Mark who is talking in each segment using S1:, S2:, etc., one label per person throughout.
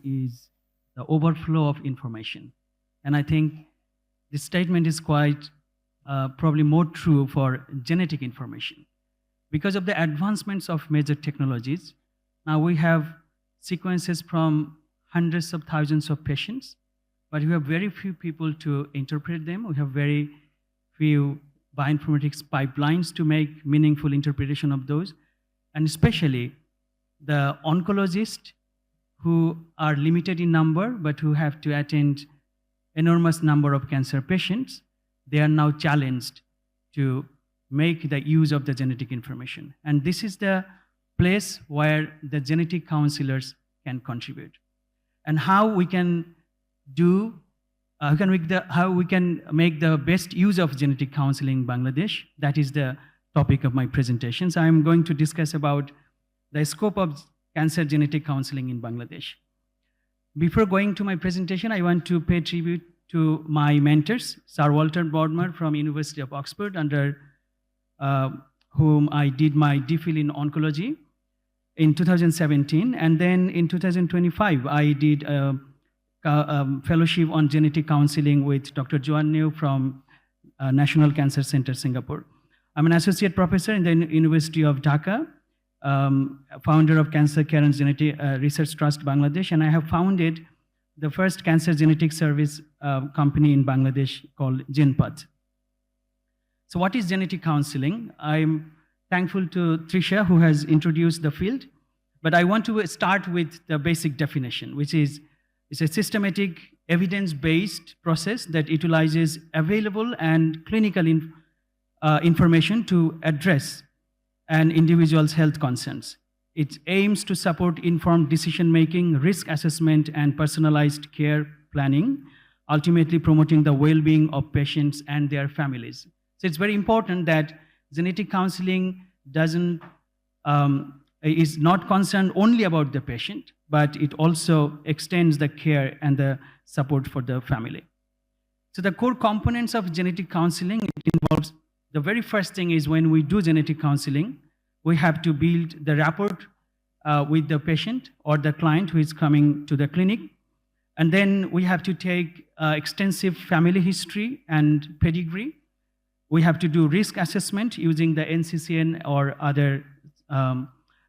S1: time is the overflow of information. And I think this statement is quite probably more true for genetic information. Because of the advancements of major technologies, now we have sequences from hundreds of thousands of patients, but we have very few people to interpret them. We have very few bioinformatics pipelines to make meaningful interpretation of those. And especially the oncologists who are limited in number, but who have to attend enormous number of cancer patients, they are now challenged to make the use of the genetic information. And this is the place where the genetic counselors can contribute. And how we can do, how we can make the best use of genetic counseling in Bangladesh, that is the topic of my presentations. I am going to discuss about the scope of cancer genetic counseling in Bangladesh. Before going to my presentation, I want to pay tribute to my mentors, Sir Walter Bodmer from University of Oxford, under whom I did my DPhil in oncology in 2017. And then in 2025, I did a fellowship on genetic counseling with Dr. Joan New from National Cancer Center, Singapore. I'm an associate professor in the University of Dhaka, founder of Cancer Care and Genetic Research Trust Bangladesh, and I have founded the first cancer genetic service company in Bangladesh called GenPath. So what is genetic counseling? I'm thankful to Trisha, who has introduced the field, but I want to start with the basic definition, which is it's a systematic, evidence-based process that utilizes available and clinical information to address an individual's health concerns. It aims to support informed decision-making, risk assessment, and personalized care planning, ultimately promoting the well-being of patients and their families. So it's very important that genetic counseling is not concerned only about the patient, but it also extends the care and the support for the family. So the core components of genetic counseling, it involves, the very first thing is when we do genetic counseling, we have to build the rapport with the patient or the client who is coming to the clinic. And then we have to take extensive family history and pedigree. We have to do risk assessment using the NCCN or other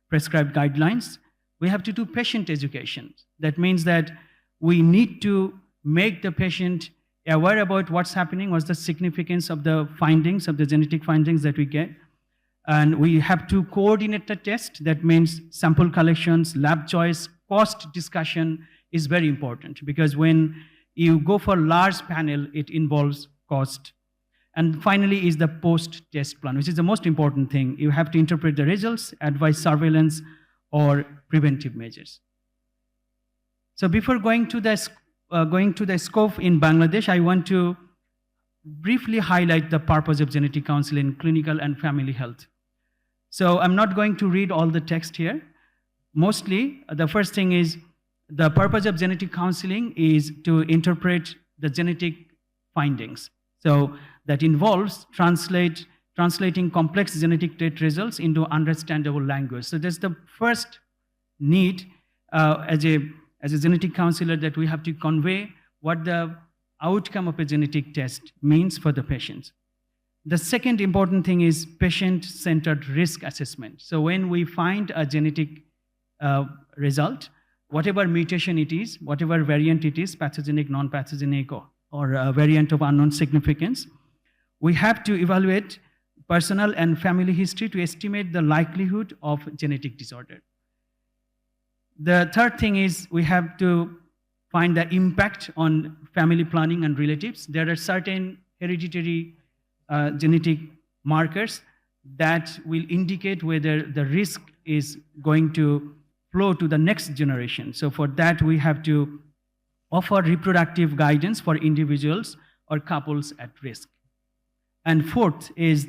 S1: prescribed guidelines. We have to do patient education. That means that we need to make the patient aware about what's happening, what's the significance of the findings, of the genetic findings that we get. And we have to coordinate the test. That means sample collections, lab choice, cost discussion is very important, because when you go for large panel, it involves cost. And finally is the post-test plan, which is the most important thing. You have to interpret the results, advise surveillance or preventive measures. So before going to the scope in Bangladesh, I want to briefly highlight the purpose of genetic counseling in clinical and family health. So I'm not going to read all the text here. Mostly, the first thing is the purpose of genetic counseling is to interpret the genetic findings. So that involves translating complex genetic trait results into understandable language. So that's the first need as a genetic counselor, that we have to convey what the outcome of a genetic test means for the patients. The second important thing is patient-centered risk assessment. So when we find a genetic result, whatever mutation it is, whatever variant it is, pathogenic, non-pathogenic, or a variant of unknown significance, we have to evaluate personal and family history to estimate the likelihood of genetic disorder. The third thing is we have to find the impact on family planning and relatives. There are certain hereditary genetic markers that will indicate whether the risk is going to flow to the next generation. So for that, we have to offer reproductive guidance for individuals or couples at risk. And fourth is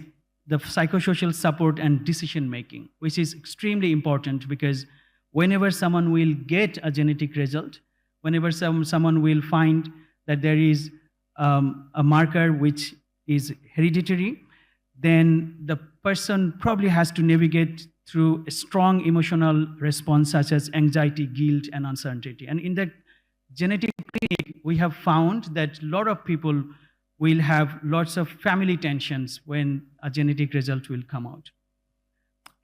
S1: the psychosocial support and decision making, which is extremely important, because whenever someone will get a genetic result, whenever someone will find that there is a marker which is hereditary, then the person probably has to navigate through a strong emotional response such as anxiety, guilt, and uncertainty. And in the genetic clinic, we have found that a lot of people will have lots of family tensions when a genetic result will come out.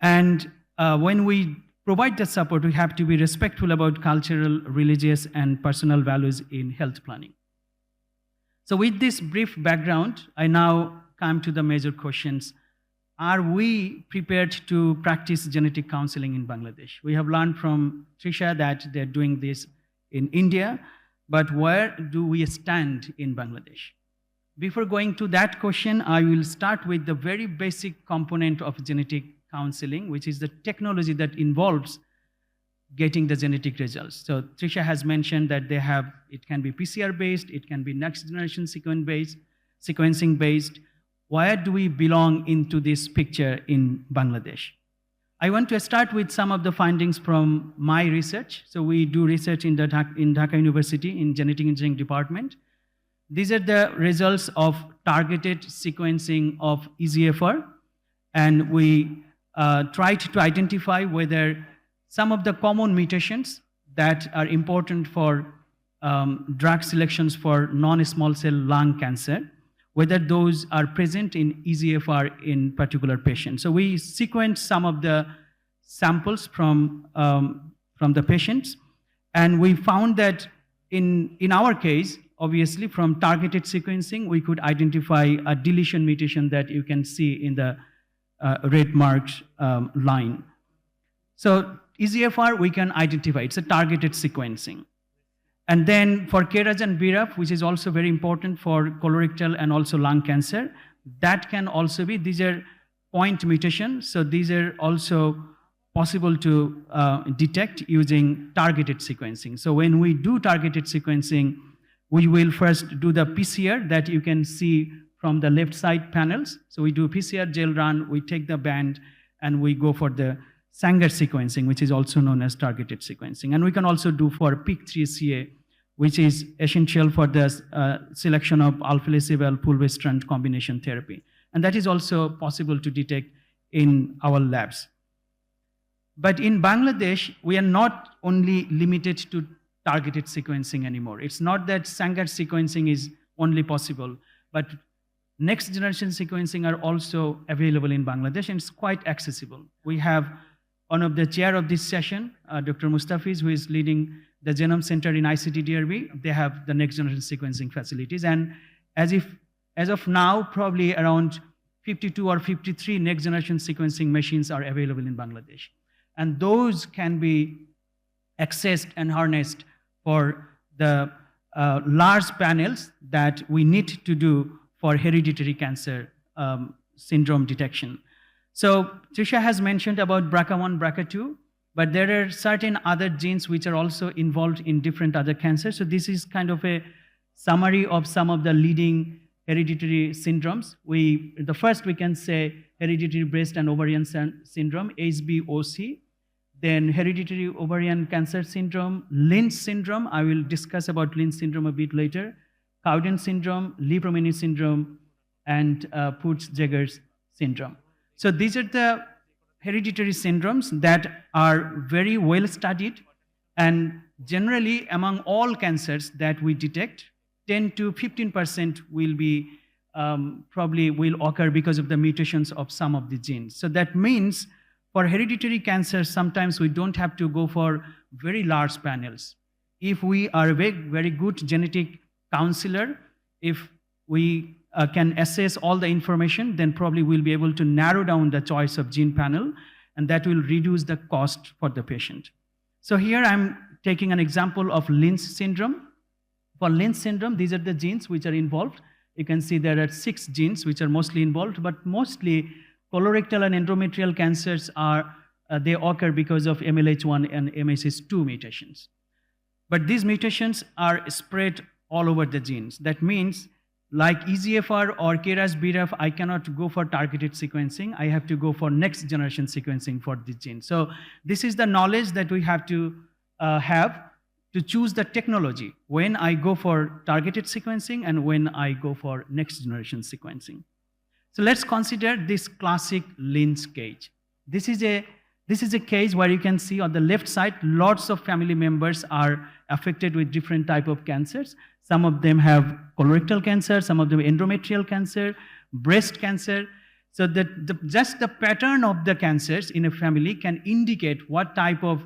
S1: And when we provide the support, we have to be respectful about cultural, religious, and personal values in health planning. So with this brief background, I now come to the major questions. Are we prepared to practice genetic counseling in Bangladesh? We have learned from Trisha that they're doing this in India, but where do we stand in Bangladesh? Before going to that question, I will start with the very basic component of genetic counseling, which is the technology that involves getting the genetic results. So Trisha has mentioned that it can be PCR-based, it can be next-generation sequencing-based. Where do we belong into this picture in Bangladesh? I want to start with some of the findings from my research. So we do research in Dhaka University in Genetic Engineering Department. These are the results of targeted sequencing of EGFR, and we tried to identify whether some of the common mutations that are important for drug selections for non-small cell lung cancer, whether those are present in EGFR in particular patients. So we sequenced some of the samples from the patients, and we found that in our case, obviously from targeted sequencing, we could identify a deletion mutation that you can see in the red marked line. So EGFR we can identify, it's a targeted sequencing. And then for KRAS and BRAF, which is also very important for colorectal and also lung cancer, that can also be, these are point mutations, so these are also possible to detect using targeted sequencing. So when we do targeted sequencing, we will first do the PCR that you can see from the left side panels. So we do PCR gel run, we take the band, and we go for the Sanger sequencing, which is also known as targeted sequencing. And we can also do for PIK3CA, which is essential for the selection of alpha-LCBL fulvestrant combination therapy. And that is also possible to detect in our labs. But in Bangladesh, we are not only limited to targeted sequencing anymore. It's not that Sanger sequencing is only possible, but next generation sequencing are also available in Bangladesh, and it's quite accessible. We have one of the chair of this session, Dr. Mustafiz, who is leading the Genome Center in ICT DRB. They have the next generation sequencing facilities. And as of now, probably around 52 or 53 next generation sequencing machines are available in Bangladesh. And those can be accessed and harnessed for the large panels that we need to do for hereditary cancer syndrome detection. So Trisha has mentioned about BRCA1, BRCA2, but there are certain other genes which are also involved in different other cancers. So this is kind of a summary of some of the leading hereditary syndromes. The first we can say hereditary breast and ovarian syndrome, HBOC. Then hereditary ovarian cancer syndrome, Lynch syndrome. I will discuss about Lynch syndrome a bit later. Cowden syndrome, Liebowitz syndrome, and Peutz-Jeghers syndrome. So these are the hereditary syndromes that are very well studied, and generally among all cancers that we detect, 10 to 15% will be probably will occur because of the mutations of some of the genes. So that means for hereditary cancer, sometimes we don't have to go for very large panels. If we are a very good genetic counselor, if we can assess all the information, then probably we'll be able to narrow down the choice of gene panel, and that will reduce the cost for the patient. So here I'm taking an example of Lynch syndrome. For Lynch syndrome, these are the genes which are involved. You can see there are 6 genes which are mostly involved, but mostly colorectal and endometrial cancers they occur because of MLH1 and MSH2 mutations. But these mutations are spread all over the genes. That means like EGFR or KRAS BRAF, I cannot go for targeted sequencing. I have to go for next generation sequencing for the gene. So this is the knowledge that we have to choose the technology when I go for targeted sequencing and when I go for next generation sequencing. So let's consider this classic Lynch cage. This is a This is a case where you can see on the left side, lots of family members are affected with different type of cancers. Some of them have colorectal cancer, some of them endometrial cancer, breast cancer. So just the pattern of the cancers in a family can indicate what type of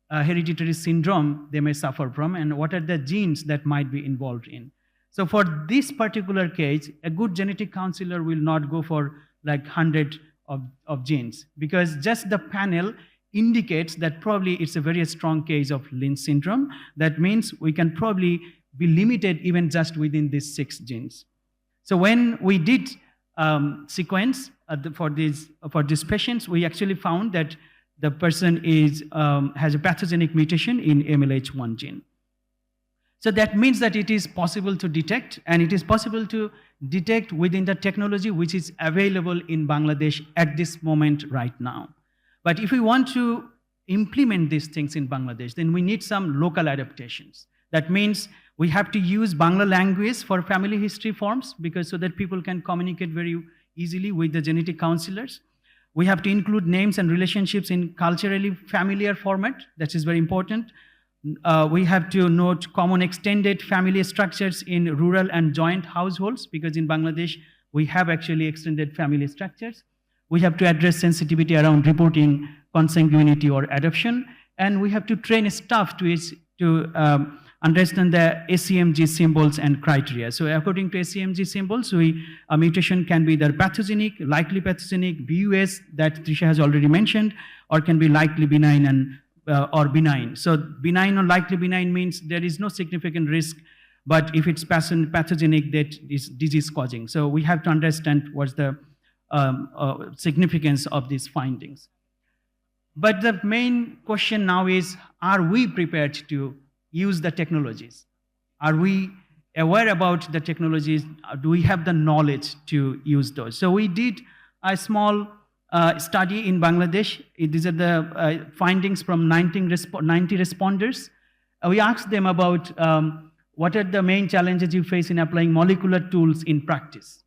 S1: hereditary syndrome they may suffer from and what are the genes that might be involved in. So for this particular case, a good genetic counselor will not go for like 100 of genes, because just the panel indicates that probably it's a very strong case of Lynch syndrome. That means we can probably be limited even just within these 6 genes. So when we did sequence for these patients, we actually found that the person has a pathogenic mutation in MLH1 gene. So that means that it is possible to detect, and it is possible to detect within the technology which is available in Bangladesh at this moment right now. But if we want to implement these things in Bangladesh, then we need some local adaptations. That means we have to use Bangla language for family history forms, because so that people can communicate very easily with the genetic counselors. We have to include names and relationships in culturally familiar format. That is very important. We have to note common extended family structures in rural and joint households, because in Bangladesh, we have actually extended family structures. We have to address sensitivity around reporting consanguinity or adoption. And we have to train staff to understand the ACMG symbols and criteria. So according to ACMG symbols, a mutation can be either pathogenic, likely pathogenic, BUS that Trisha has already mentioned, or can be likely benign or benign. So benign or likely benign means there is no significant risk, but if it's pathogenic, that is disease causing. So we have to understand what's the significance of these findings. But the main question now is, are we prepared to use the technologies? Are we aware about the technologies? Do we have the knowledge to use those? So we did a small study in Bangladesh. These are the findings from 90 responders. We asked them about what are the main challenges you face in applying molecular tools in practice.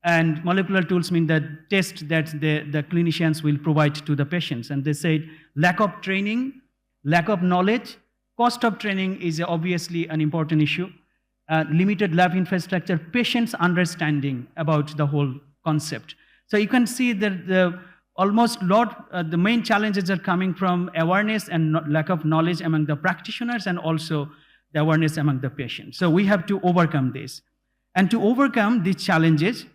S1: And molecular tools mean the test that the clinicians will provide to the patients. And they said lack of training, lack of knowledge, cost of training is obviously an important issue, limited lab infrastructure, patients' understanding about the whole concept. So you can see that the main challenges are coming from awareness and lack of knowledge among the practitioners, and also the awareness among the patients. So we have to overcome this. And to overcome these challenges,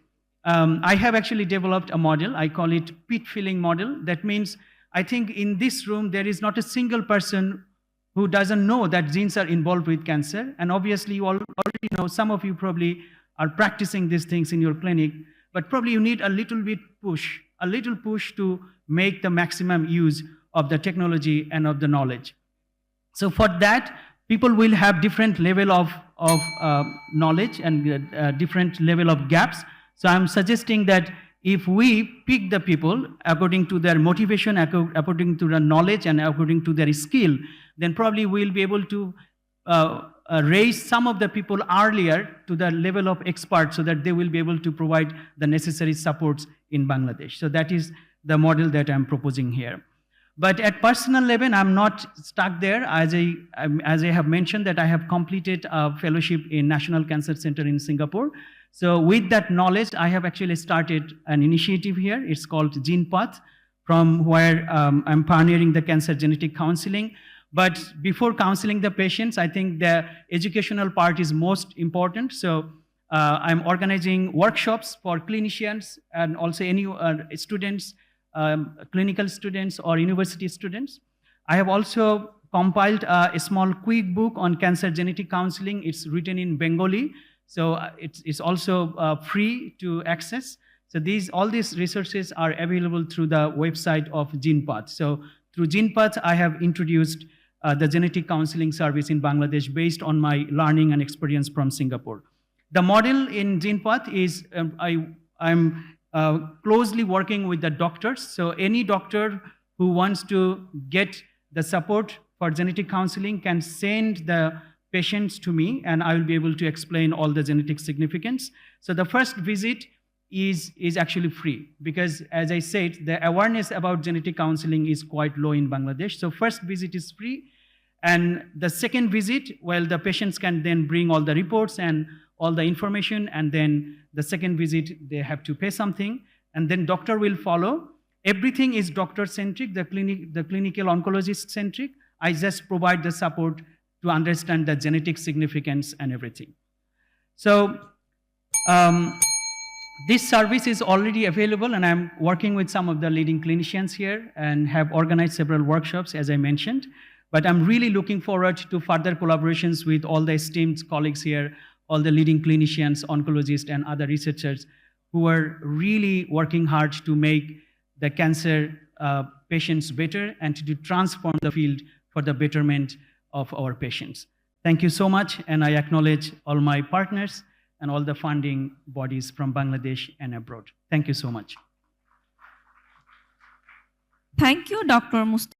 S1: I have actually developed a model. I call it pit filling model. That means I think in this room, there is not a single person who doesn't know that genes are involved with cancer. And obviously you already know, some of you probably are practicing these things in your clinic, but probably you need a little push to make the maximum use of the technology and of the knowledge. So for that, people will have different level of knowledge and different level of gaps. So I'm suggesting that if we pick the people according to their motivation, according to their knowledge, and according to their skill, then probably we'll be able to raise some of the people earlier to the level of experts, so that they will be able to provide the necessary supports in Bangladesh. So that is the model that I'm proposing here. But at personal level, I'm not stuck there. As I have mentioned, that I have completed a fellowship in National Cancer Center in Singapore. So with that knowledge, I have actually started an initiative here. It's called GenePath, from where I'm pioneering the cancer genetic counseling. But before counseling the patients, I think the educational part is most important. So I'm organizing workshops for clinicians and also any students, clinical students or university students. I have also compiled a small quick book on cancer genetic counseling. It's written in Bengali, so it's also free to access. So all these resources are available through the website of GenePath. So through GenePath, I have introduced the genetic counseling service in Bangladesh based on my learning and experience from Singapore. The model in GenePath is I'm closely working with the doctors. So any doctor who wants to get the support for genetic counseling can send the patients to me, and I will be able to explain all the genetic significance. So the first visit is actually free, because as I said, the awareness about genetic counseling is quite low in Bangladesh. So first visit is free, and the second visit, well, the patients can then bring all the reports and all the information, and then the second visit they have to pay something, and then doctor will follow. Everything is doctor-centric, the clinical oncologist-centric. I just provide the support to understand the genetic significance and everything. So this service is already available, and I'm working with some of the leading clinicians here and have organized several workshops, as I mentioned. But I'm really looking forward to further collaborations with all the esteemed colleagues here, all the leading clinicians, oncologists, and other researchers who are really working hard to make the cancer patients better and to transform the field for the betterment of our patients. Thank you so much, and I acknowledge all my partners and all the funding bodies from Bangladesh and abroad. Thank you so much.
S2: Thank you, Dr. Mustak.